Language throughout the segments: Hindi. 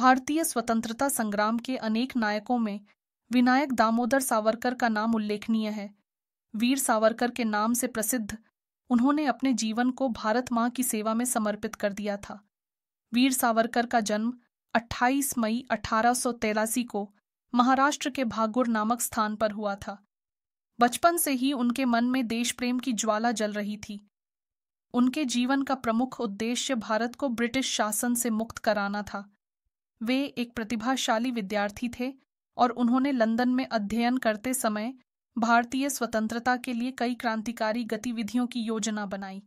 भारतीय स्वतंत्रता संग्राम के अनेक नायकों में विनायक दामोदर सावरकर का नाम उल्लेखनीय है। वीर सावरकर के नाम से प्रसिद्ध, उन्होंने अपने जीवन को भारत मां की सेवा में समर्पित कर दिया था। वीर सावरकर का जन्म 28 मई 1883 को महाराष्ट्र के भागुर नामक स्थान पर हुआ था। बचपन से ही उनके मन में देश प्रेम की ज्वाला जल रही थी। उनके जीवन का प्रमुख उद्देश्य भारत को ब्रिटिश शासन से मुक्त कराना था। वे एक प्रतिभाशाली विद्यार्थी थे और उन्होंने लंदन में अध्ययन करते समय भारतीय स्वतंत्रता के लिए कई क्रांतिकारी गतिविधियों की योजना बनाई।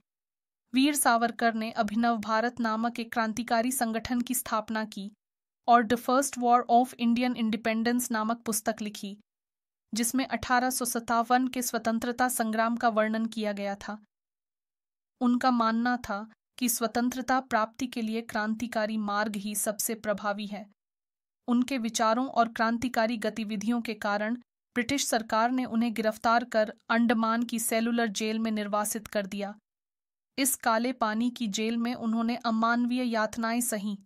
वीर सावरकर ने अभिनव भारत नामक एक क्रांतिकारी संगठन की स्थापना की और the first war of Indian independence नामक पुस्तक लिखी, जिसमें 1857 के स्वतंत्रता संग्राम का वर्णन किया गया था। उनका मानना था कि स्वतंत्रता प्राप्ति के लिए क्रांतिकारी मार्ग ही सबसे प्रभावी है। उनके विचारों और क्रांतिकारी गतिविधियों के कारण ब्रिटिश सरकार ने उन्हें गिरफ्तार कर अंडमान की सेलुलर जेल में निर्वासित कर दिया। इस काले पानी की जेल में उन्होंने अमानवीय यातनाएं सहीं,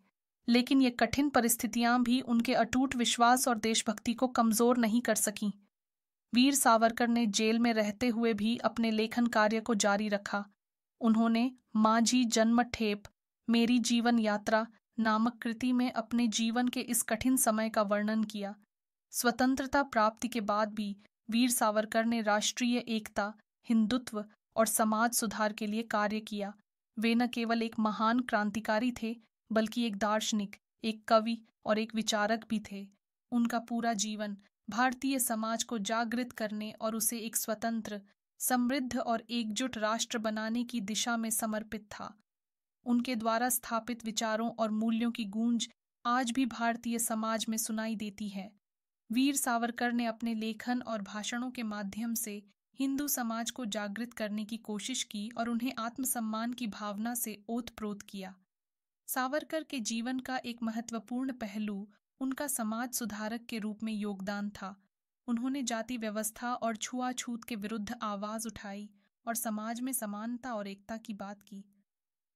लेकिन ये कठिन परिस्थितियां भी उनके अटूट विश्वास और देशभक्ति को कमजोर नहीं कर सकीं। वीर सावरकर ने जेल में रहते हुए भी अपने लेखन कार्य को जारी रखा। उन्होंने माझी जन्म ठेप मेरी जीवन यात्रा नामक कृति में अपने जीवन के इस कठिन समय का वर्णन किया। स्वतंत्रता प्राप्ति के बाद भी वीर सावरकर ने राष्ट्रीय एकता, हिंदुत्व और समाज सुधार के लिए कार्य किया। वे न केवल एक महान क्रांतिकारी थे, बल्कि एक दार्शनिक, एक कवि और एक विचारक भी थे। उनका पूरा जीवन भारतीय समाज को जागृत करने और उसे एक स्वतंत्र, समृद्ध और एकजुट राष्ट्र बनाने की दिशा में समर्पित था। उनके द्वारा स्थापित विचारों और मूल्यों की गूंज आज भी भारतीय समाज में सुनाई देती है। वीर सावरकर ने अपने लेखन और भाषणों के माध्यम से हिंदू समाज को जागृत करने की कोशिश की और उन्हें आत्मसम्मान की भावना से ओतप्रोत किया। सावरकर के जीवन का एक महत्वपूर्ण पहलू उनका समाज सुधारक के रूप में योगदान था। उन्होंने जाति व्यवस्था और छुआछूत के विरुद्ध आवाज उठाई और समाज में समानता और एकता की बात की।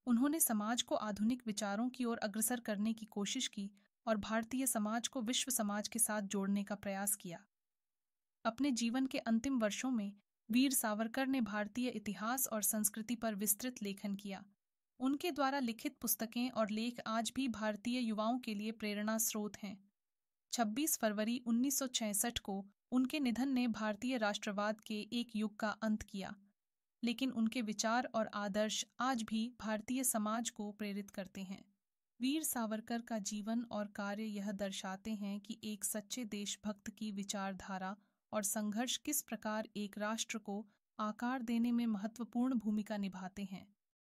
उन्होंने समाज को आधुनिक विचारों की ओर अग्रसर करने की कोशिश की और भारतीय समाज को विश्व समाज के साथ जोड़ने का प्रयास किया। अपने जीवन के अंतिम वर्षों में वीर सावरकर ने भारतीय इतिहास और संस्कृति पर विस्तृत लेखन किया। उनके द्वारा लिखित पुस्तकें और लेख आज भी भारतीय युवाओं के लिए प्रेरणा स्रोत हैं। 26 फरवरी 1966 को उनके निधन ने भारतीय राष्ट्रवाद के एक युग का अंत किया, लेकिन उनके विचार और आदर्श आज भी भारतीय समाज को प्रेरित करते हैं। वीर सावरकर का जीवन और कार्य यह दर्शाते हैं कि एक सच्चे देशभक्त की विचारधारा और संघर्ष किस प्रकार एक राष्ट्र को आकार देने में महत्वपूर्ण भूमिका निभाते हैं।